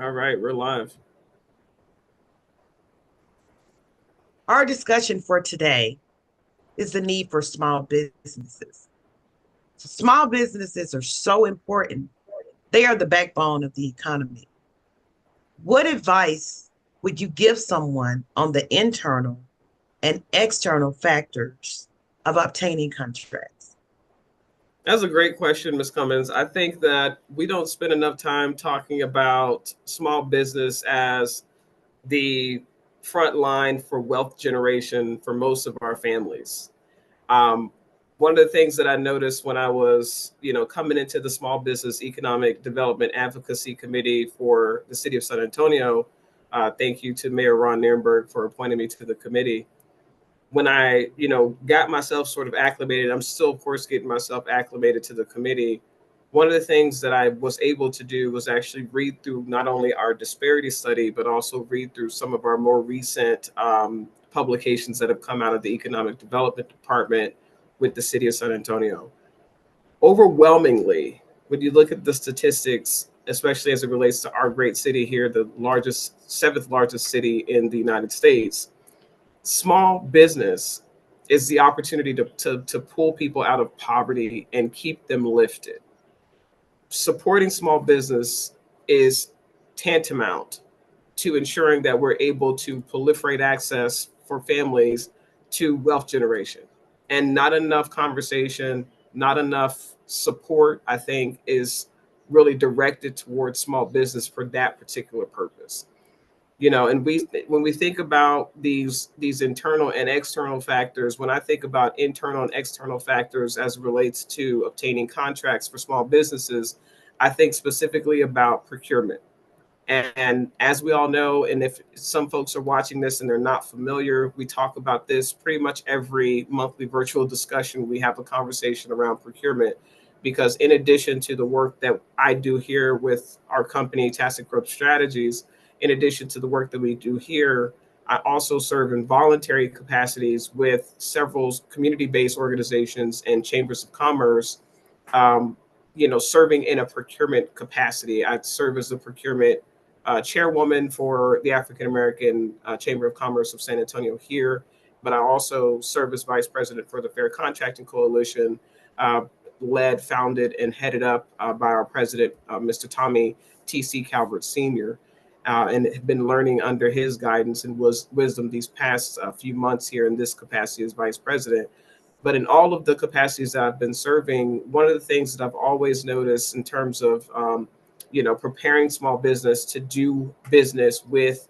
All right, we're live. Our discussion for today is the need for small businesses. So small businesses are so important. They are the backbone of the economy. What advice would you give someone on the internal and external factors of obtaining contracts? That's a great question, Ms. Cummins. I think that we don't spend enough time talking about small business as the front line for wealth generation for most of our families. Um, One of the things that I noticed when I was, coming into the Small Business Economic Development Advocacy Committee for the City of San Antonio, thank you to Mayor Ron Nirenberg for appointing me to the committee. When I, got myself sort of acclimated, I'm still, of course, getting myself acclimated to the committee. One of the things that I was able to do was actually read through not only our disparity study, but also read through some of our more recent publications that have come out of the Economic Development Department with the city of San Antonio. Overwhelmingly, when you look at the statistics, especially as it relates to our great city here, the largest, seventh largest city in the United States, small business is the opportunity to pull people out of poverty and keep them lifted. Supporting small business is tantamount to ensuring that we're able to proliferate access for families to wealth generation. And not enough conversation, not enough support, I think, is really directed towards small business for that particular purpose. And we when we think about these internal and external factors, when I think about internal and external factors as it relates to obtaining contracts for small businesses, I think specifically about procurement. And as we all know, and if some folks are watching this and they're not familiar, we talk about this pretty much every monthly virtual discussion. We have a conversation around procurement because, in addition to the work that I do here with our company, Tacit Growth Strategies, in addition to the work that we do here, I also serve in voluntary capacities with several community based organizations and chambers of commerce. Um, Serving in a procurement capacity. I serve as a procurement chairwoman for the African American Chamber of Commerce of San Antonio here, but I also serve as vice president for the Fair Contracting Coalition, uh, led, founded, and headed up by our president, Mr. Tommy T.C. Calvert Sr., and have been learning under his guidance and was wisdom these past few months here in this capacity as vice president. But in all of the capacities that I've been serving, one of the things that I've always noticed in terms of preparing small business to do business with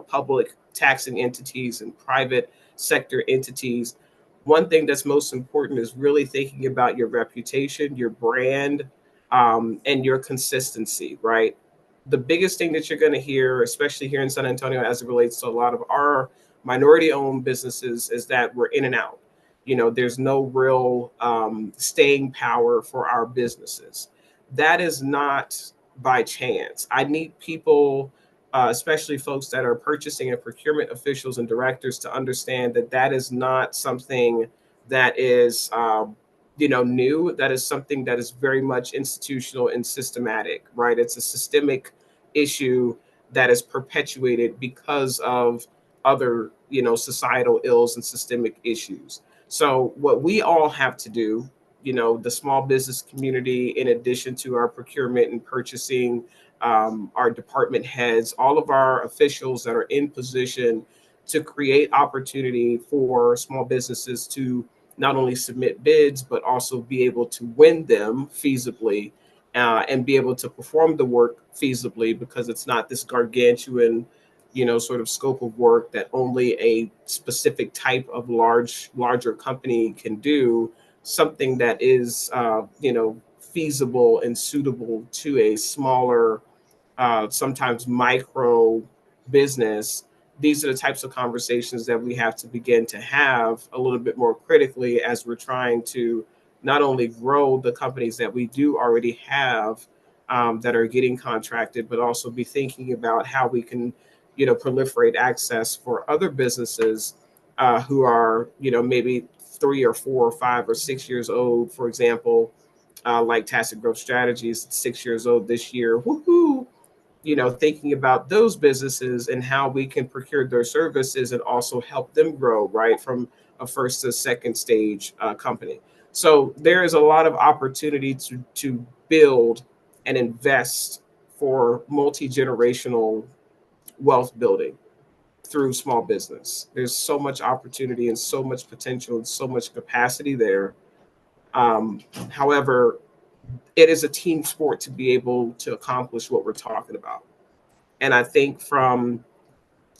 public taxing entities and private sector entities, one thing that's most important is really thinking about your reputation, your brand, and your consistency. Right. The biggest thing that you're going to hear, especially here in San Antonio, as it relates to a lot of our minority-owned businesses, is that we're in and out. There's no real staying power for our businesses. That is not by chance. I need people, especially folks that are purchasing and procurement officials and directors, to understand that that is not something that is, new. That is something that is very much institutional and systematic, right? It's a systemic issue that is perpetuated because of other, societal ills and systemic issues. So what we all have to do, the small business community, in addition to our procurement and purchasing, our department heads, all of our officials that are in position to create opportunity for small businesses to not only submit bids, but also be able to win them feasibly, and be able to perform the work feasibly, because it's not this gargantuan sort of scope of work that only a specific type of larger company can do. Something that is feasible and suitable to a smaller, sometimes micro business. These are the types of conversations that we have to begin to have a little bit more critically as we're trying to not only grow the companies that we do already have, that are getting contracted, but also be thinking about how we can, proliferate access for other businesses, who are, maybe 3 or 4 or 5 or 6 years old, for example, like Tacit Growth Strategies, 6 years old this year. Woohoo! thinking about those businesses and how we can procure their services and also help them grow, right, from a first to second stage company. So there is a lot of opportunity to build and invest for multi-generational wealth building through small business. There's so much opportunity and so much potential and so much capacity there. However, it is a team sport to be able to accomplish what we're talking about. And I think from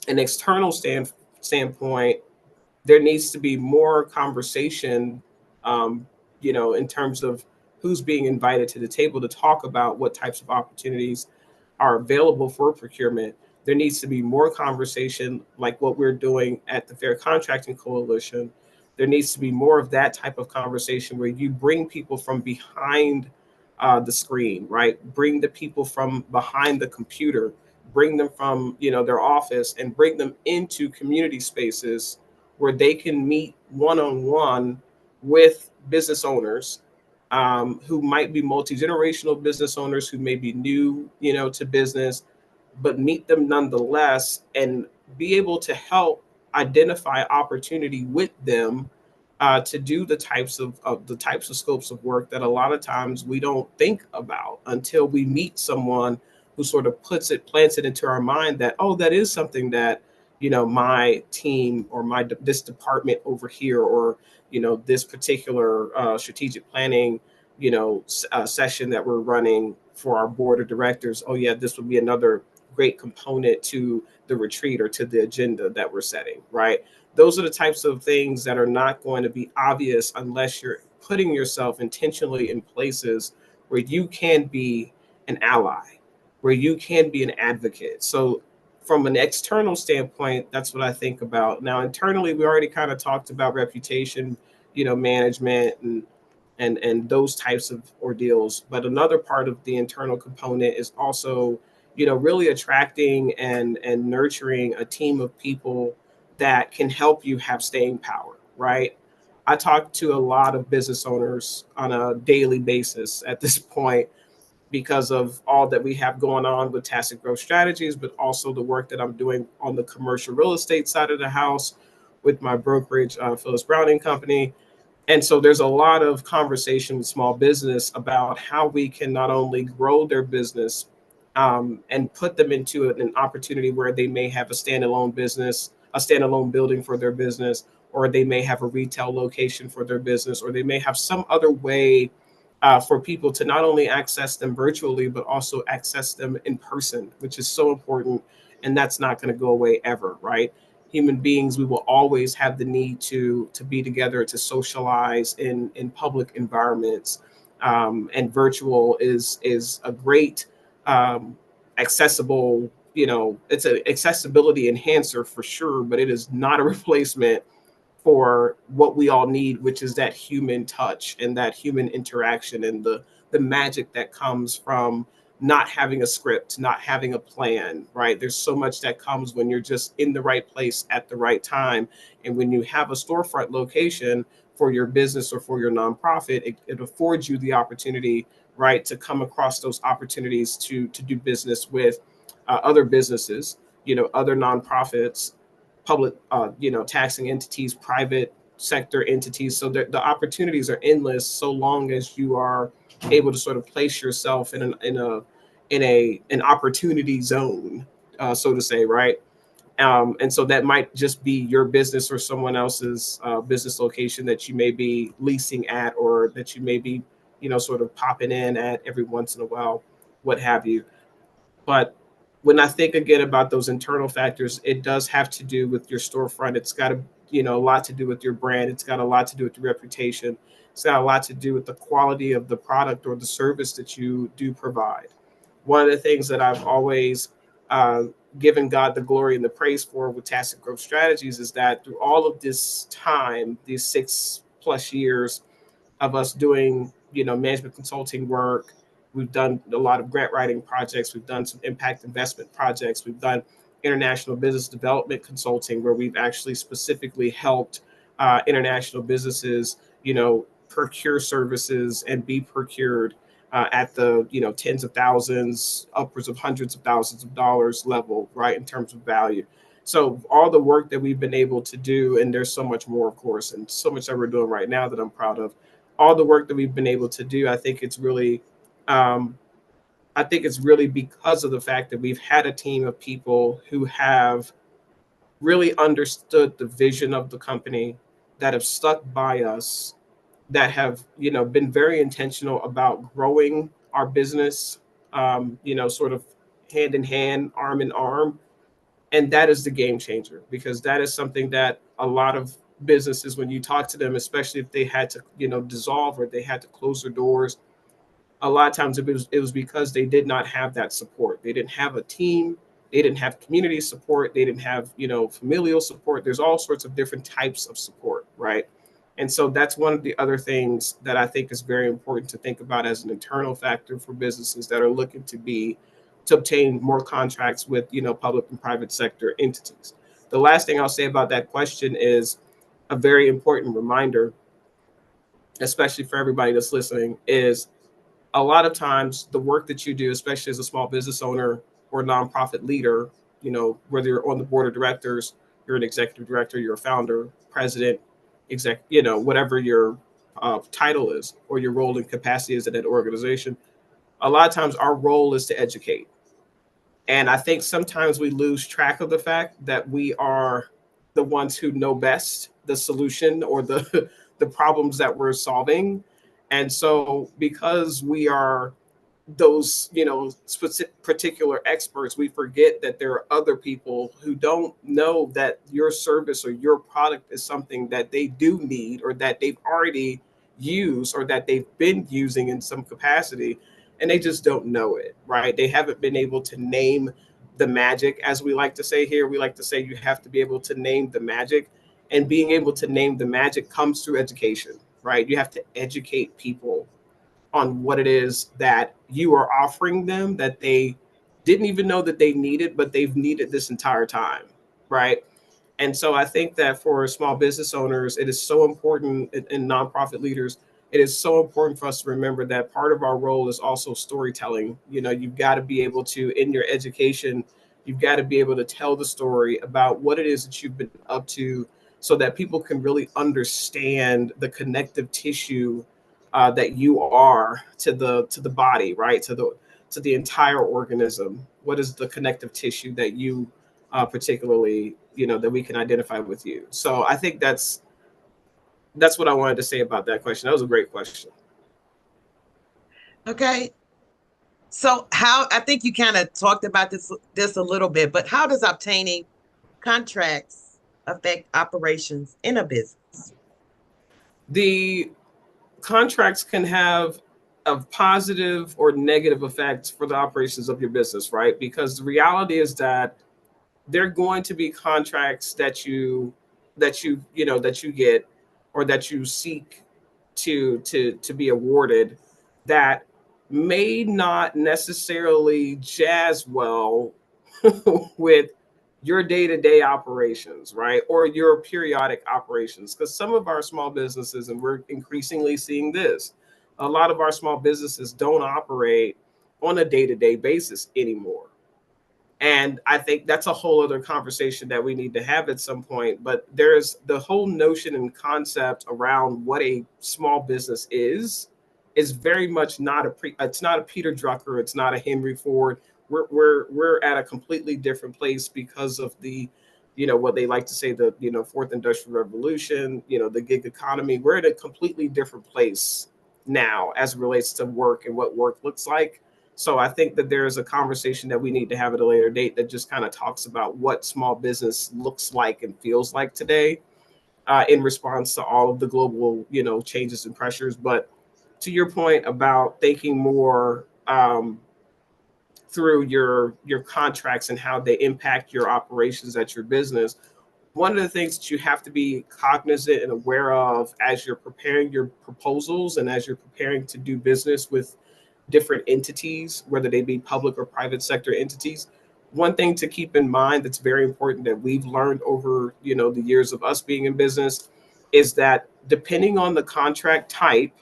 an external standpoint, there needs to be more conversation, um, in terms of who's being invited to the table to talk about what types of opportunities are available for procurement. There needs to be more conversation like what we're doing at the Fair Contracting Coalition. There needs to be more of that type of conversation where you bring people from behind the screen, right? Bring the people from behind the computer, bring them from their office, and bring them into community spaces where they can meet one on one with business owners, who might be multi-generational business owners who may be new, to business, but meet them nonetheless and be able to help identify opportunity with them, to do the types of scopes of work that a lot of times we don't think about until we meet someone who sort of plants it into our mind that, oh, that is something that my team or this department over here, or this particular strategic planning session that we're running for our board of directors. Oh yeah, this would be another great component to the retreat or to the agenda that we're setting, right? Those are the types of things that are not going to be obvious unless you're putting yourself intentionally in places where you can be an ally, where you can be an advocate. So from an external standpoint, that's what I think about. Now internally, we already kind of talked about reputation, management, and those types of ordeals. But another part of the internal component is also, really attracting and nurturing a team of people that can help you have staying power, right? I talk to a lot of business owners on a daily basis at this point because of all that we have going on with Tacit Growth Strategies, but also the work that I'm doing on the commercial real estate side of the house with my brokerage, Phyllis Browning Company. And so there's a lot of conversation with small business about how we can not only grow their business, and put them into an opportunity where they may have a standalone business, a standalone building for their business, or they may have a retail location for their business, or they may have some other way for people to not only access them virtually, but also access them in person, which is so important. And that's not going to go away ever, right? Human beings, we will always have the need to be together, to socialize in public environments, and virtual is a great, um, accessible. It's an accessibility enhancer for sure, but it is not a replacement for what we all need, which is that human touch and that human interaction and the magic that comes from not having a script, not having a plan, right? There's so much that comes when you're just in the right place at the right time. And when you have a storefront location for your business or for your nonprofit, it affords you the opportunity, right, to come across those opportunities to do business with other businesses, other nonprofits, public, taxing entities, private sector entities. So the opportunities are endless so long as you are able to sort of place yourself in an opportunity zone, so to say, right? And so that might just be your business or someone else's business location that you may be leasing at, or that you may be, sort of popping in at every once in a while, what have you. But when I think again about those internal factors, it does have to do with your storefront. It's got a lot to do with your brand. It's got a lot to do with your reputation. It's got a lot to do with the quality of the product or the service that you do provide. One of the things that I've always uh, given God the glory and the praise for with Tacit Growth Strategies is that through all of this time, these 6+ years of us doing, management consulting work. We've done a lot of grant writing projects. We've done some impact investment projects. We've done international business development consulting, where we've actually specifically helped international businesses, procure services and be procured. at the tens of thousands, upwards of hundreds of thousands of dollars level, right, in terms of value. So all the work that we've been able to do, and there's so much more, of course, and so much that we're doing right now that I'm proud of. All the work that we've been able to do, um, I think it's really because of the fact that we've had a team of people who have really understood the vision of the company, that have stuck by us, that have been very intentional about growing our business, sort of hand in hand, arm in arm. And that is the game changer, because that is something that a lot of businesses, when you talk to them, especially if they had to dissolve or they had to close their doors, a lot of times it was because they did not have that support. They didn't have a team, they didn't have community support, they didn't have familial support. There's all sorts of different types of support, right? And so that's one of the other things that I think is very important to think about as an internal factor for businesses that are looking to obtain more contracts with public and private sector entities. The last thing I'll say about that question is a very important reminder, especially for everybody that's listening, is a lot of times the work that you do, especially as a small business owner or nonprofit leader, whether you're on the board of directors, you're an executive director, you're a founder, president, whatever your title is or your role and capacity is in that organization. A lot of times our role is to educate. And I think sometimes we lose track of the fact that we are the ones who know best the solution or the the problems that we're solving. And so because we are those specific particular experts, we forget that there are other people who don't know that your service or your product is something that they do need, or that they've already used, or that they've been using in some capacity, and they just don't know it, right? They haven't been able to name the magic. As we like to say here, we like to say you have to be able to name the magic, and being able to name the magic comes through education, right? You have to educate people on what it is that you are offering them, that they didn't even know that they needed, but they've needed this entire time, right? And so I think that for small business owners, it is so important, and nonprofit leaders, it is so important for us to remember that part of our role is also storytelling. You've got to be able to, in your education, you've got to be able to tell the story about what it is that you've been up to, so that people can really understand the connective tissue that you are to the body, right? To the entire organism. What is the connective tissue that you particularly, that we can identify with you? So I think that's what I wanted to say about that question. That was a great question. Okay. So how I think you kind of talked about this a little bit, but how does obtaining contracts affect operations in a business? The contracts can have a positive or negative effects for the operations of your business, right? Because the reality is that they're going to be contracts that you get, or that you seek to be awarded, that may not necessarily jazz well with your day-to-day operations, right? Or your periodic operations. Because some of our small businesses, and we're increasingly seeing this, a lot of our small businesses don't operate on a day-to-day basis anymore. And I think that's a whole other conversation that we need to have at some point. But there's the whole notion and concept around what a small business is very much not it's not a Peter Drucker, it's not a Henry Ford. We're at a completely different place because of the, what they like to say, the fourth industrial revolution, the gig economy. We're at a completely different place now as it relates to work and what work looks like. So I think that there is a conversation that we need to have at a later date that just kind of talks about what small business looks like and feels like today, in response to all of the global, changes and pressures. But to your point about thinking more through your contracts and how they impact your operations at your business, one of the things that you have to be cognizant and aware of as you're preparing your proposals and as you're preparing to do business with different entities, whether they be public or private sector entities. One thing to keep in mind that's very important that we've learned over, the years of us being in business, is that depending on the contract type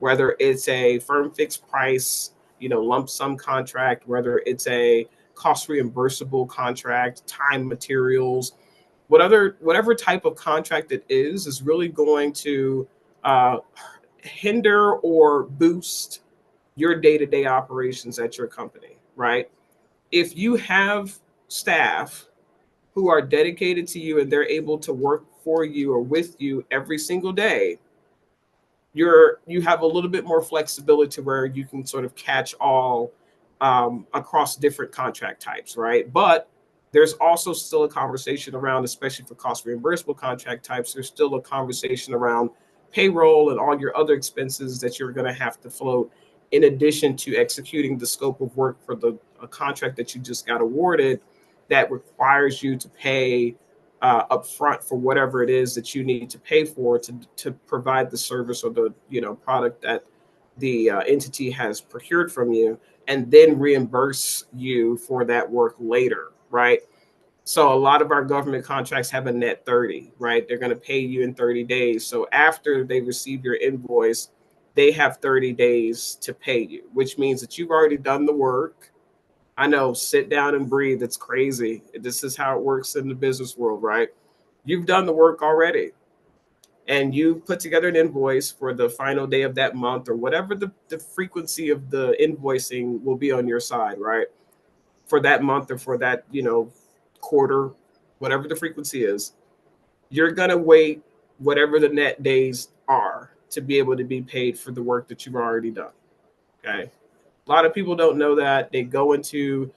whether it's a firm fixed price, lump sum contract, whether it's a cost reimbursable contract, time materials, whatever type of contract it is really going to uh, hinder or boost your day-to-day operations at your company, right? If you have staff who are dedicated to you and they're able to work for you or with you every single day, you have a little bit more flexibility to where you can sort of catch all across different contract types, right? But there's also still a conversation around, especially for cost reimbursable contract types, there's still a conversation around payroll and all your other expenses that you're going to have to float in addition to executing the scope of work for the a contract that you just got awarded that requires you to pay upfront for whatever it is that you need to pay for to provide the service or the product that the entity has procured from you, and then reimburse you for that work later, right? So a lot of our government contracts have a net 30, right? They're going to pay you in 30 days. So after they receive your invoice, they have 30 days to pay you, which means that you've already done the work. I know, sit down and breathe. It's crazy. This is how it works in the business world, right? You've done the work already and you put together an invoice for the final day of that month or whatever the frequency of the invoicing will be on your side, right? For that month or for that, quarter, whatever the frequency is, you're going to wait whatever the net days are to be able to be paid for the work that you've already done. Okay. A lot of people don't know that. They go into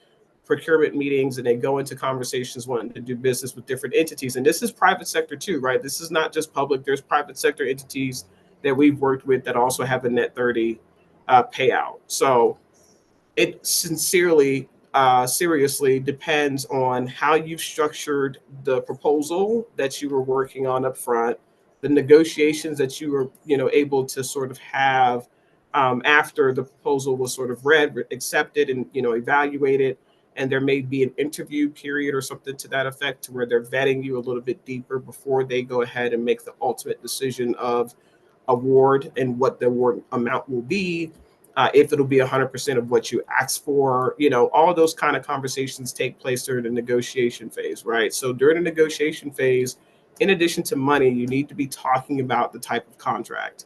procurement meetings and they go into conversations wanting to do business with different entities. And this is private sector too, right? This is not just public. There's private sector entities that we've worked with that also have a net 30 payout. So it seriously depends on how you've structured the proposal that you were working on up front, the negotiations that you were, able to sort of have after the proposal was sort of read, accepted, and evaluated. And there may be an interview period or something to that effect, to where they're vetting you a little bit deeper before they go ahead and make the ultimate decision of award and what the award amount will be, if it'll be 100% of what you asked for. All of those kind of conversations take place during the negotiation phase, right? So during the negotiation phase, in addition to money, you need to be talking about the type of contract.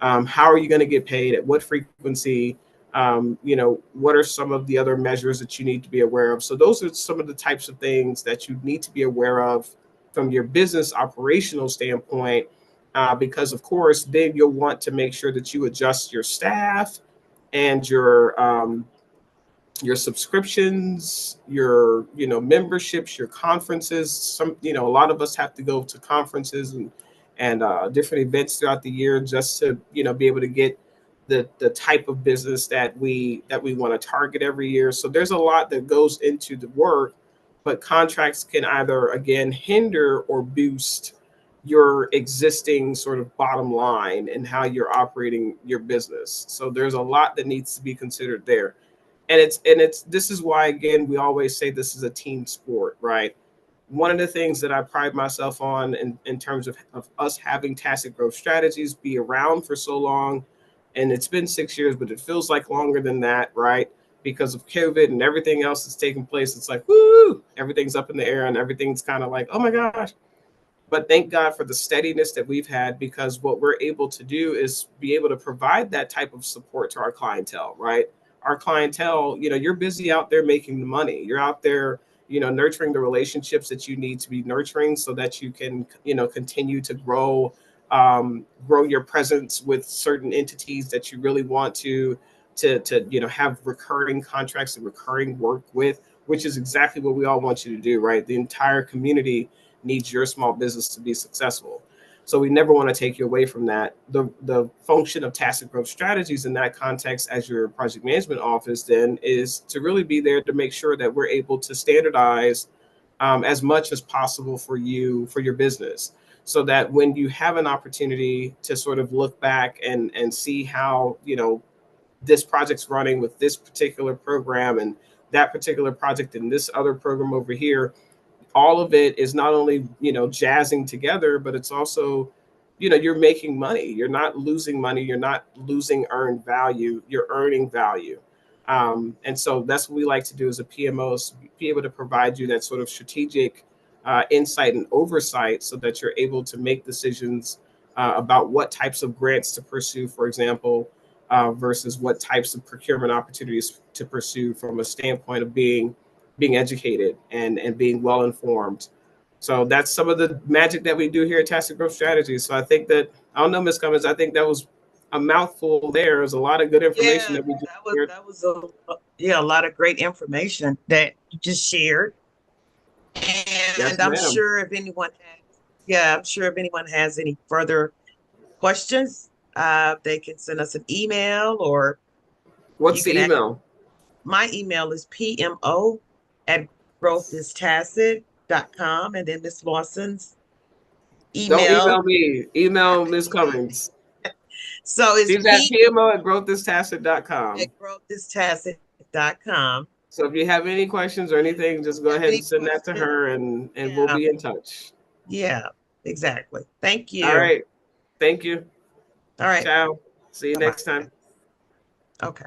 How are you going to get paid? At what frequency? What are some of the other measures that you need to be aware of? So those are some of the types of things that you need to be aware of from your business operational standpoint, because of course, then you'll want to make sure that you adjust your staff and your subscriptions, your memberships, your conferences. A lot of us have to go to conferences and different events throughout the year just to be able to get the type of business that we want to target every year. So there's a lot that goes into the work, but contracts can either again hinder or boost your existing sort of bottom line and how you're operating your business. So there's a lot that needs to be considered there. And it's this is why again we always say this is a team sport, right? One of the things that I pride myself on in terms of us having tacit growth strategies be around for so long, and it's been 6 years, but it feels like longer than that, right? Because of COVID and everything else that's taking place, it's like, woo, everything's up in the air and everything's kind of like, oh my gosh. But thank God for the steadiness that we've had, because what we're able to do is be able to provide that type of support to our clientele, right? Our clientele, you're busy out there making the money. You're out there, nurturing the relationships that you need to be nurturing so that you can, continue to grow your presence with certain entities that you really want to have recurring contracts and recurring work with, which is exactly what we all want you to do, right? The entire community needs your small business to be successful. So we never want to take you away from that. The function of tacit growth strategies in that context as your project management office then is to really be there to make sure that we're able to standardize as much as possible for your business, so that when you have an opportunity to sort of look back and see how this project's running with this particular program and that particular project and this other program over here, all of it is not only jazzing together, but it's also you're making money. You're not losing money. You're not losing earned value. You're earning value. And so that's what we like to do as a PMO, is be able to provide you that sort of strategic insight and oversight so that you're able to make decisions about what types of grants to pursue, for example, versus what types of procurement opportunities to pursue from a standpoint of being educated and being well informed. So that's some of the magic that we do here at Tacit Growth Strategies. So I think that, I don't know, Ms. Cummins, I think that was a mouthful there. There's a lot of good information Yeah, that we just that was shared. that was a lot of great information that you just shared. Yes, And ma'am. I'm sure if anyone has any further questions, they can send us an email, or you What's the can ask. email? My email is PMO at growthistacit.com. And then Miss Lawson's Don't email. email me. Email Ms. Cummins. So it's She's at P PMO at growthistacit.com. at growthistacit.com. So if you have any questions or And if anything, just you go have ahead any and send that to questions, her, and we'll yeah, be in touch. yeah, exactly. Thank All you. right. Thank you. All right. Ciao. See you Bye-bye. next time. Okay.